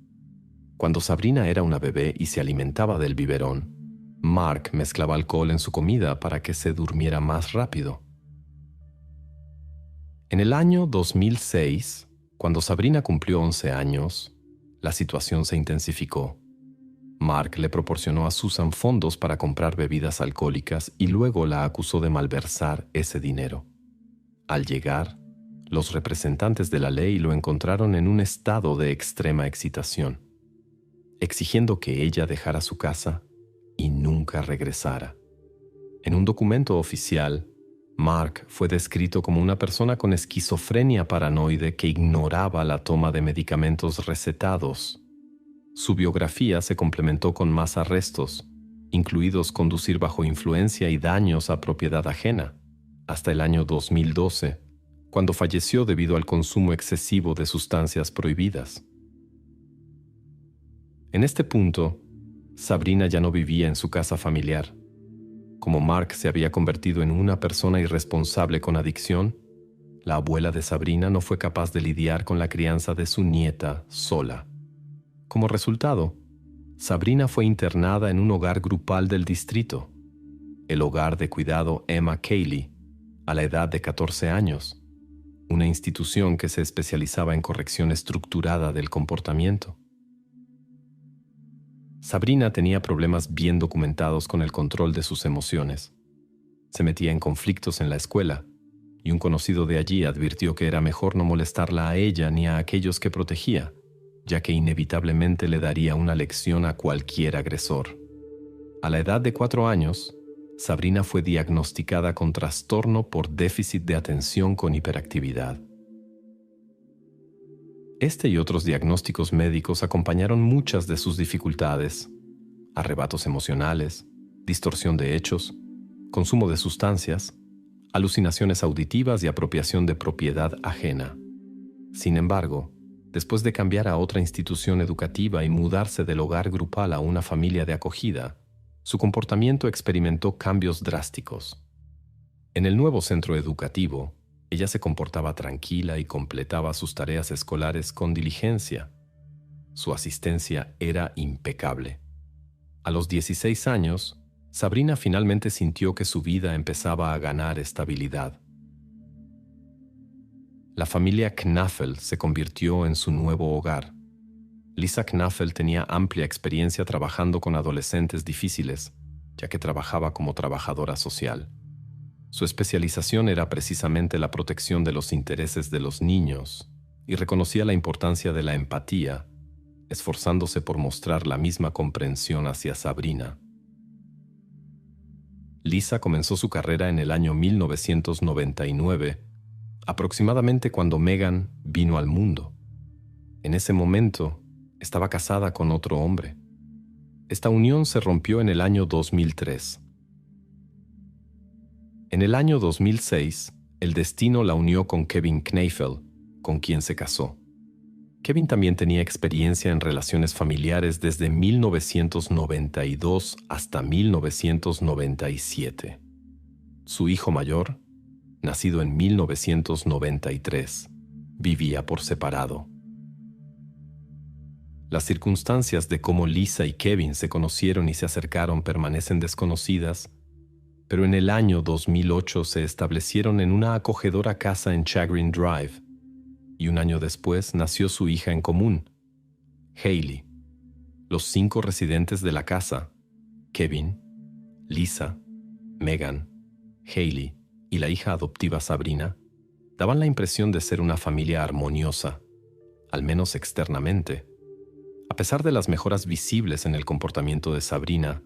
Cuando Sabrina era una bebé y se alimentaba del biberón, Mark mezclaba alcohol en su comida para que se durmiera más rápido. En el año 2006, cuando Sabrina cumplió 11 años, la situación se intensificó. Mark le proporcionó a Susan fondos para comprar bebidas alcohólicas y luego la acusó de malversar ese dinero. Al llegar, los representantes de la ley lo encontraron en un estado de extrema excitación, exigiendo que ella dejara su casa y nunca regresara. En un documento oficial, Mark fue descrito como una persona con esquizofrenia paranoide que ignoraba la toma de medicamentos recetados. Su biografía se complementó con más arrestos, incluidos conducir bajo influencia y daños a propiedad ajena, hasta el año 2012, cuando falleció debido al consumo excesivo de sustancias prohibidas. En este punto, Sabrina ya no vivía en su casa familiar. Como Mark se había convertido en una persona irresponsable con adicción, la abuela de Sabrina no fue capaz de lidiar con la crianza de su nieta sola. Como resultado, Sabrina fue internada en un hogar grupal del distrito, el hogar de cuidado Emma Cayley, a la edad de 14 años, una institución que se especializaba en corrección estructurada del comportamiento. Sabrina tenía problemas bien documentados con el control de sus emociones. Se metía en conflictos en la escuela, y un conocido de allí advirtió que era mejor no molestarla a ella ni a aquellos que protegía, ya que inevitablemente le daría una lección a cualquier agresor. A la edad de 4 años, Sabrina fue diagnosticada con trastorno por déficit de atención con hiperactividad. Este y otros diagnósticos médicos acompañaron muchas de sus dificultades: arrebatos emocionales, distorsión de hechos, consumo de sustancias, alucinaciones auditivas y apropiación de propiedad ajena. Sin embargo, después de cambiar a otra institución educativa y mudarse del hogar grupal a una familia de acogida, su comportamiento experimentó cambios drásticos. En el nuevo centro educativo, ella se comportaba tranquila y completaba sus tareas escolares con diligencia. Su asistencia era impecable. A los 16 años, Sabrina finalmente sintió que su vida empezaba a ganar estabilidad. La familia Knaffel se convirtió en su nuevo hogar. Lisa Knaffel tenía amplia experiencia trabajando con adolescentes difíciles, ya que trabajaba como trabajadora social. Su especialización era precisamente la protección de los intereses de los niños y reconocía la importancia de la empatía, esforzándose por mostrar la misma comprensión hacia Sabrina. Lisa comenzó su carrera en el año 1999, aproximadamente cuando Megan vino al mundo. En ese momento, estaba casada con otro hombre. Esta unión se rompió en el año 2003. En el año 2006, el destino la unió con Kevin Kneifel, con quien se casó. Kevin también tenía experiencia en relaciones familiares desde 1992 hasta 1997. Su hijo mayor, nacido en 1993, vivía por separado. Las circunstancias de cómo Lisa y Kevin se conocieron y se acercaron permanecen desconocidas, pero en el año 2008 se establecieron en una acogedora casa en Chagrin Drive, y un año después nació su hija en común, Hailey. Los 5 residentes de la casa, Kevin, Lisa, Megan, Hailey y la hija adoptiva Sabrina, daban la impresión de ser una familia armoniosa, al menos externamente. A pesar de las mejoras visibles en el comportamiento de Sabrina,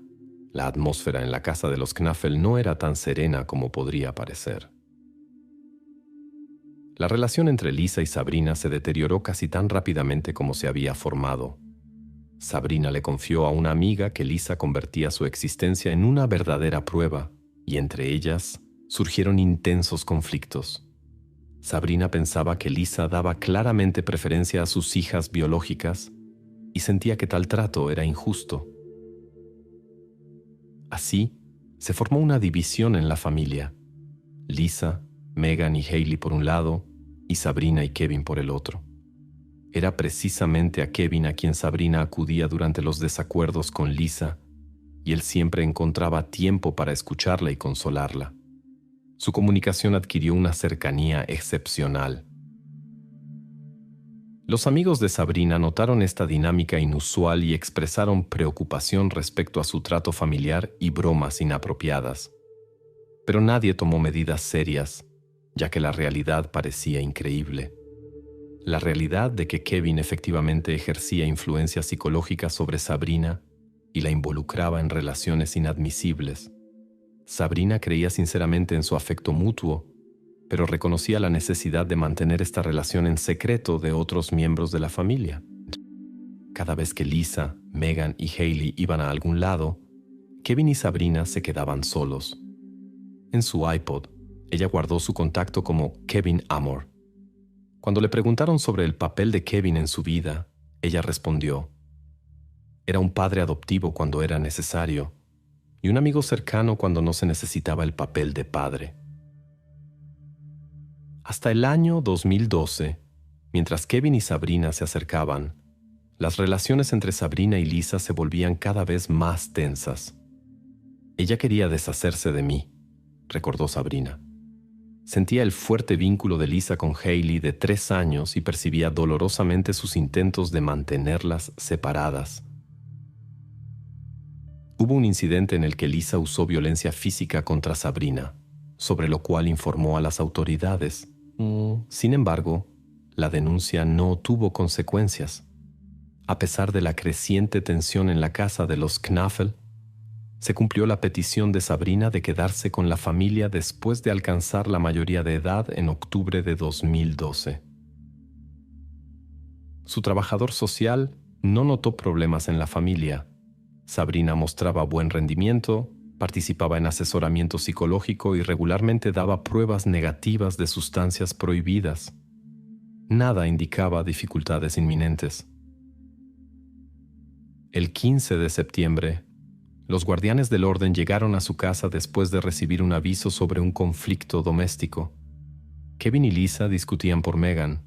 la atmósfera en la casa de los Knaffel no era tan serena como podría parecer. La relación entre Lisa y Sabrina se deterioró casi tan rápidamente como se había formado. Sabrina le confió a una amiga que Lisa convertía su existencia en una verdadera prueba, y entre ellas surgieron intensos conflictos. Sabrina pensaba que Lisa daba claramente preferencia a sus hijas biológicas y sentía que tal trato era injusto. Así, se formó una división en la familia. Lisa, Megan y Hailey por un lado, y Sabrina y Kevin por el otro. Era precisamente a Kevin a quien Sabrina acudía durante los desacuerdos con Lisa, y él siempre encontraba tiempo para escucharla y consolarla. Su comunicación adquirió una cercanía excepcional. Los amigos de Sabrina notaron esta dinámica inusual y expresaron preocupación respecto a su trato familiar y bromas inapropiadas. Pero nadie tomó medidas serias, ya que la realidad parecía increíble. La realidad de que Kevin efectivamente ejercía influencia psicológica sobre Sabrina y la involucraba en relaciones inadmisibles. Sabrina creía sinceramente en su afecto mutuo, pero reconocía la necesidad de mantener esta relación en secreto de otros miembros de la familia. Cada vez que Lisa, Megan y Hailey iban a algún lado, Kevin y Sabrina se quedaban solos. En su iPod, ella guardó su contacto como Kevin Amor. Cuando le preguntaron sobre el papel de Kevin en su vida, ella respondió: era un padre adoptivo cuando era necesario y un amigo cercano cuando no se necesitaba el papel de padre. Hasta el año 2012, mientras Kevin y Sabrina se acercaban, las relaciones entre Sabrina y Lisa se volvían cada vez más tensas. Ella quería deshacerse de mí, recordó Sabrina. Sentía el fuerte vínculo de Lisa con Hailey de 3 años y percibía dolorosamente sus intentos de mantenerlas separadas. Hubo un incidente en el que Lisa usó violencia física contra Sabrina, sobre lo cual informó a las autoridades. Sin embargo, la denuncia no tuvo consecuencias. A pesar de la creciente tensión en la casa de los Knaffel, se cumplió la petición de Sabrina de quedarse con la familia después de alcanzar la mayoría de edad en octubre de 2012. Su trabajador social no notó problemas en la familia. Sabrina mostraba buen rendimiento, participaba en asesoramiento psicológico y regularmente daba pruebas negativas de sustancias prohibidas. Nada indicaba dificultades inminentes. El 15 de septiembre, los guardianes del orden llegaron a su casa después de recibir un aviso sobre un conflicto doméstico. Kevin y Lisa discutían por Megan,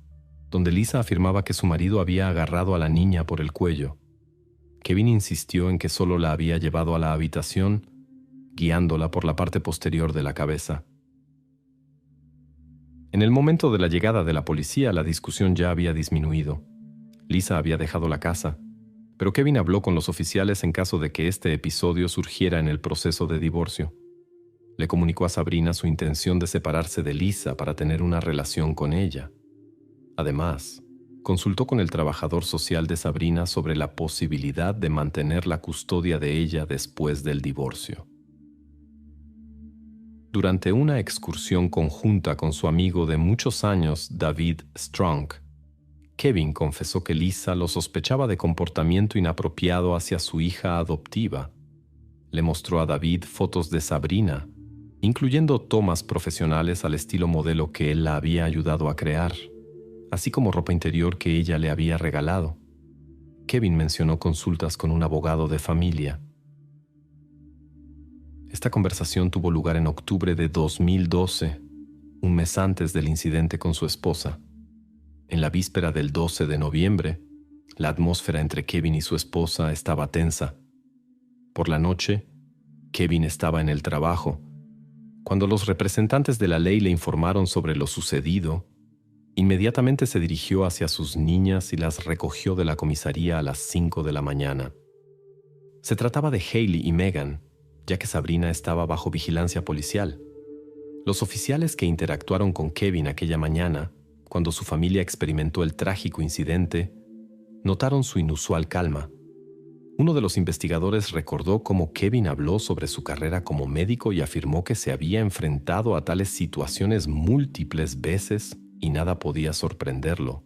donde Lisa afirmaba que su marido había agarrado a la niña por el cuello. Kevin insistió en que solo la había llevado a la habitación, guiándola por la parte posterior de la cabeza. En el momento de la llegada de la policía, la discusión ya había disminuido. Lisa había dejado la casa, pero Kevin habló con los oficiales en caso de que este episodio surgiera en el proceso de divorcio. Le comunicó a Sabrina su intención de separarse de Lisa para tener una relación con ella. Además, consultó con el trabajador social de Sabrina sobre la posibilidad de mantener la custodia de ella después del divorcio. Durante una excursión conjunta con su amigo de muchos años, David Strong, Kevin confesó que Lisa lo sospechaba de comportamiento inapropiado hacia su hija adoptiva. Le mostró a David fotos de Sabrina, incluyendo tomas profesionales al estilo modelo que él la había ayudado a crear, así como ropa interior que ella le había regalado. Kevin mencionó consultas con un abogado de familia. Esta conversación tuvo lugar en octubre de 2012, un mes antes del incidente con su esposa. En la víspera del 12 de noviembre, la atmósfera entre Kevin y su esposa estaba tensa. Por la noche, Kevin estaba en el trabajo. Cuando los representantes de la ley le informaron sobre lo sucedido, inmediatamente se dirigió hacia sus niñas y las recogió de la comisaría a las 5 de la mañana. Se trataba de Hailey y Megan, ya que Sabrina estaba bajo vigilancia policial. Los oficiales que interactuaron con Kevin aquella mañana, cuando su familia experimentó el trágico incidente, notaron su inusual calma. Uno de los investigadores recordó cómo Kevin habló sobre su carrera como médico y afirmó que se había enfrentado a tales situaciones múltiples veces y nada podía sorprenderlo,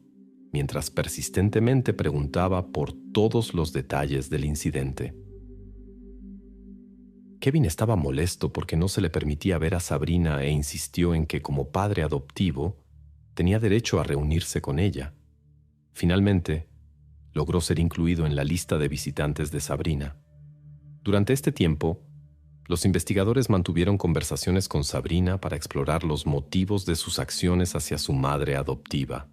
mientras persistentemente preguntaba por todos los detalles del incidente. Kevin estaba molesto porque no se le permitía ver a Sabrina e insistió en que, como padre adoptivo, tenía derecho a reunirse con ella. Finalmente, logró ser incluido en la lista de visitantes de Sabrina. Durante este tiempo, Los investigadores mantuvieron conversaciones con Sabrina para explorar los motivos de sus acciones hacia su madre adoptiva.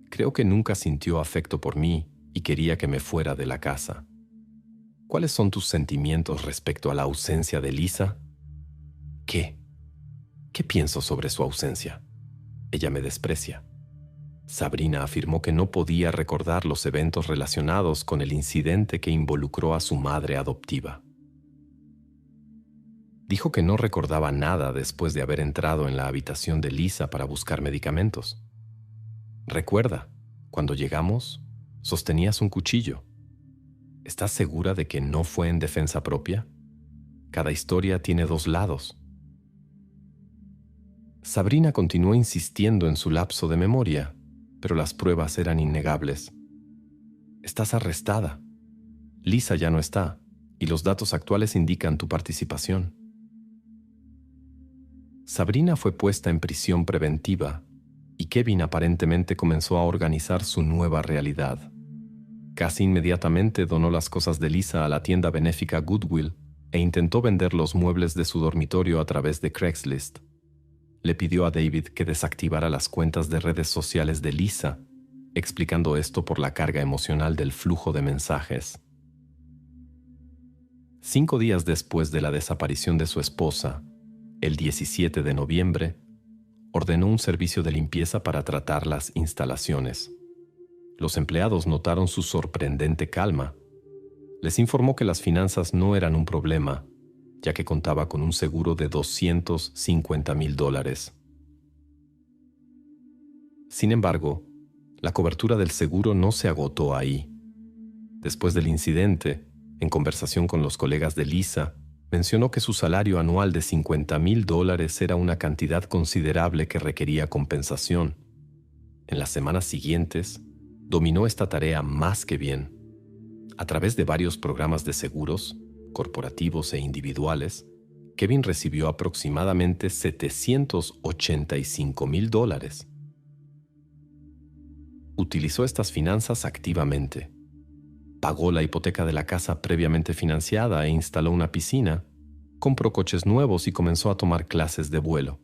Creo que nunca sintió afecto por mí y quería que me fuera de la casa. ¿Cuáles son tus sentimientos respecto a la ausencia de Lisa? ¿Qué? ¿Qué pienso sobre su ausencia? Ella me desprecia. Sabrina afirmó que no podía recordar los eventos relacionados con el incidente que involucró a su madre adoptiva. Dijo que no recordaba nada después de haber entrado en la habitación de Lisa para buscar medicamentos. Recuerda, cuando llegamos, sostenías un cuchillo. ¿Estás segura de que no fue en defensa propia? Cada historia tiene dos lados. Sabrina continuó insistiendo en su lapso de memoria, pero las pruebas eran innegables. Estás arrestada. Lisa ya no está, y los datos actuales indican tu participación. Sabrina fue puesta en prisión preventiva, y Kevin aparentemente comenzó a organizar su nueva realidad. Casi inmediatamente donó las cosas de Lisa a la tienda benéfica Goodwill e intentó vender los muebles de su dormitorio a través de Craigslist. Le pidió a David que desactivara las cuentas de redes sociales de Lisa, explicando esto por la carga emocional del flujo de mensajes. 5 días después de la desaparición de su esposa, el 17 de noviembre, ordenó un servicio de limpieza para tratar las instalaciones. Los empleados notaron su sorprendente calma. Les informó que las finanzas no eran un problema, ya que contaba con un seguro de $250,000. Sin embargo, la cobertura del seguro no se agotó ahí. Después del incidente, en conversación con los colegas de Lisa, mencionó que su salario anual de $50,000 era una cantidad considerable que requería compensación. En las semanas siguientes, dominó esta tarea más que bien. A través de varios programas de seguros, corporativos e individuales, Kevin recibió aproximadamente $785,000. Utilizó estas finanzas activamente. Pagó la hipoteca de la casa previamente financiada e instaló una piscina, compró coches nuevos y comenzó a tomar clases de vuelo.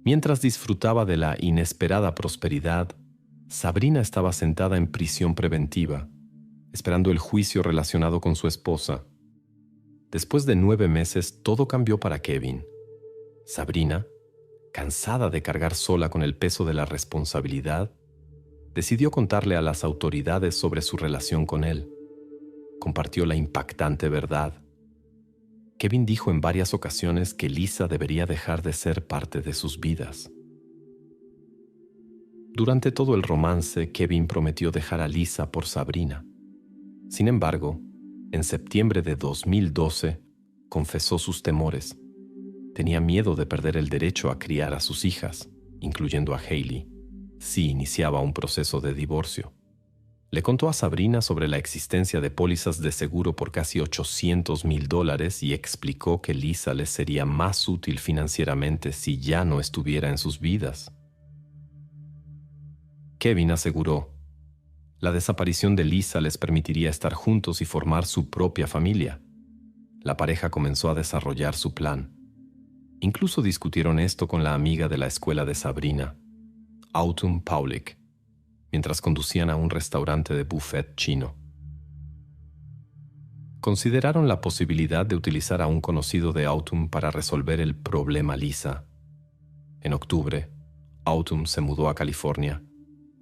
Mientras disfrutaba de la inesperada prosperidad, Sabrina estaba sentada en prisión preventiva, esperando el juicio relacionado con su esposa. Después de 9 meses, todo cambió para Kevin. Sabrina, cansada de cargar sola con el peso de la responsabilidad, decidió contarle a las autoridades sobre su relación con él. Compartió la impactante verdad. Kevin dijo en varias ocasiones que Lisa debería dejar de ser parte de sus vidas. Durante todo el romance, Kevin prometió dejar a Lisa por Sabrina. Sin embargo, en septiembre de 2012, confesó sus temores. Tenía miedo de perder el derecho a criar a sus hijas, incluyendo a Hailey, si iniciaba un proceso de divorcio. Le contó a Sabrina sobre la existencia de pólizas de seguro por casi $800,000 y explicó que Lisa les sería más útil financieramente si ya no estuviera en sus vidas. Kevin aseguró: la desaparición de Lisa les permitiría estar juntos y formar su propia familia. La pareja comenzó a desarrollar su plan. Incluso discutieron esto con la amiga de la escuela de Sabrina, Autumn Paulik, mientras conducían a un restaurante de buffet chino. Consideraron la posibilidad de utilizar a un conocido de Autumn para resolver el problema Lisa. En octubre, Autumn se mudó a California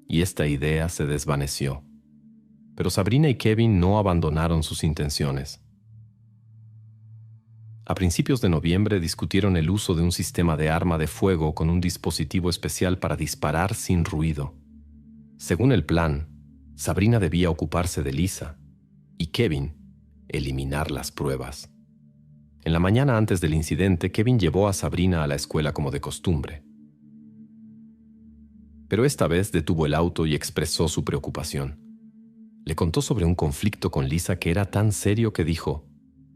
y esta idea se desvaneció. Pero Sabrina y Kevin no abandonaron sus intenciones. A principios de noviembre discutieron el uso de un sistema de arma de fuego con un dispositivo especial para disparar sin ruido. Según el plan, Sabrina debía ocuparse de Lisa y Kevin eliminar las pruebas. En la mañana antes del incidente, Kevin llevó a Sabrina a la escuela como de costumbre. Pero esta vez detuvo el auto y expresó su preocupación. Le contó sobre un conflicto con Lisa que era tan serio que dijo: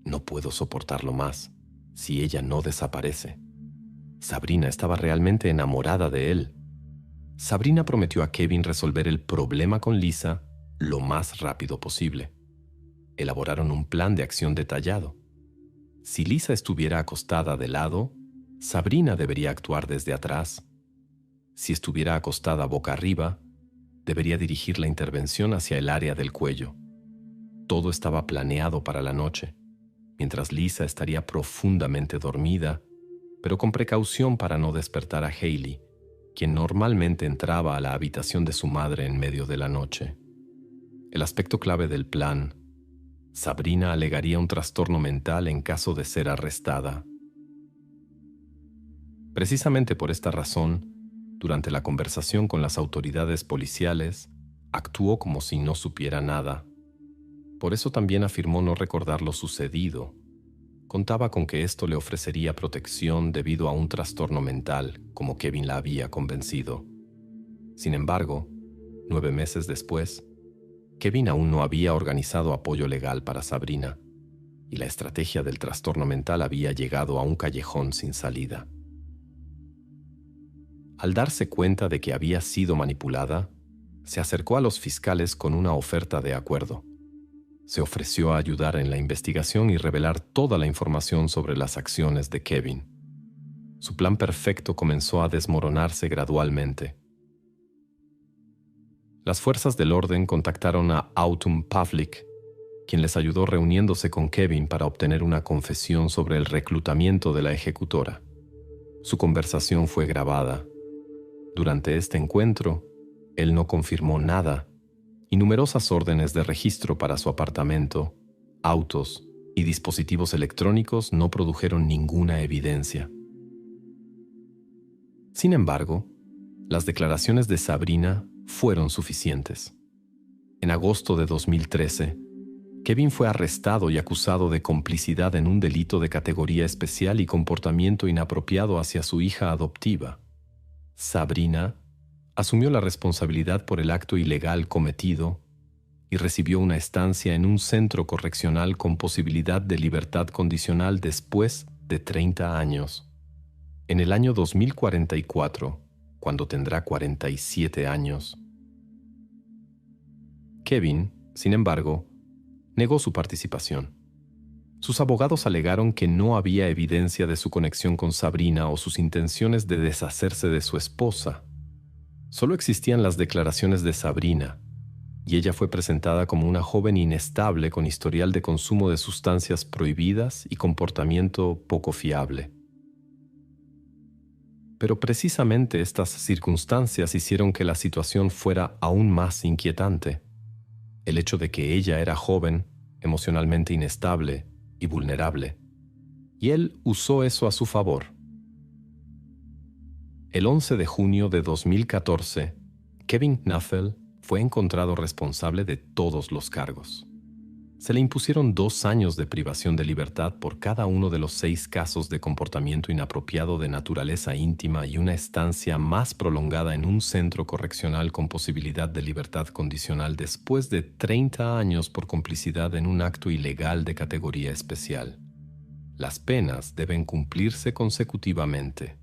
«No puedo soportarlo más si ella no desaparece». Sabrina estaba realmente enamorada de él. Sabrina prometió a Kevin resolver el problema con Lisa lo más rápido posible. elaboraron un plan de acción detallado. Si Lisa estuviera acostada de lado, Sabrina debería actuar desde atrás. Si estuviera acostada boca arriba, debería dirigir la intervención hacia el área del cuello. Todo estaba planeado para la noche, mientras Lisa estaría profundamente dormida, pero con precaución para no despertar a Hailey, quien normalmente entraba a la habitación de su madre en medio de la noche. El aspecto clave del plan: Sabrina alegaría un trastorno mental en caso de ser arrestada. Precisamente por esta razón, durante la conversación con las autoridades policiales, actuó como si no supiera nada. Por eso también afirmó no recordar lo sucedido. Contaba con que esto le ofrecería protección debido a un trastorno mental, como Kevin la había convencido. Sin embargo, 9 meses después, Kevin aún no había organizado apoyo legal para Sabrina, y la estrategia del trastorno mental había llegado a un callejón sin salida. Al darse cuenta de que había sido manipulada, se acercó a los fiscales con una oferta de acuerdo. Se ofreció a ayudar en la investigación y revelar toda la información sobre las acciones de Kevin. Su plan perfecto comenzó a desmoronarse gradualmente. Las fuerzas del orden contactaron a Autumn Pavlik, quien les ayudó reuniéndose con Kevin para obtener una confesión sobre el reclutamiento de la ejecutora. Su conversación fue grabada. Durante este encuentro, él no confirmó nada, y numerosas órdenes de registro para su apartamento, autos y dispositivos electrónicos no produjeron ninguna evidencia. Sin embargo, las declaraciones de Sabrina fueron suficientes. En agosto de 2013, Kevin fue arrestado y acusado de complicidad en un delito de categoría especial y comportamiento inapropiado hacia su hija adoptiva. Sabrina asumió la responsabilidad por el acto ilegal cometido y recibió una estancia en un centro correccional con posibilidad de libertad condicional después de 30 años. En el año 2044, cuando tendrá 47 años. Kevin, sin embargo, negó su participación. Sus abogados alegaron que no había evidencia de su conexión con Sabrina o sus intenciones de deshacerse de su esposa. Solo existían las declaraciones de Sabrina, y ella fue presentada como una joven inestable con historial de consumo de sustancias prohibidas y comportamiento poco fiable. Pero precisamente estas circunstancias hicieron que la situación fuera aún más inquietante. El hecho de que ella era joven, emocionalmente inestable y vulnerable, y él usó eso a su favor. El 11 de junio de 2014, Kevin Knuffel fue encontrado responsable de todos los cargos. Se le impusieron 2 años de privación de libertad por cada uno de los 6 casos de comportamiento inapropiado de naturaleza íntima y una estancia más prolongada en un centro correccional con posibilidad de libertad condicional después de 30 años por complicidad en un acto ilegal de categoría especial. Las penas deben cumplirse consecutivamente.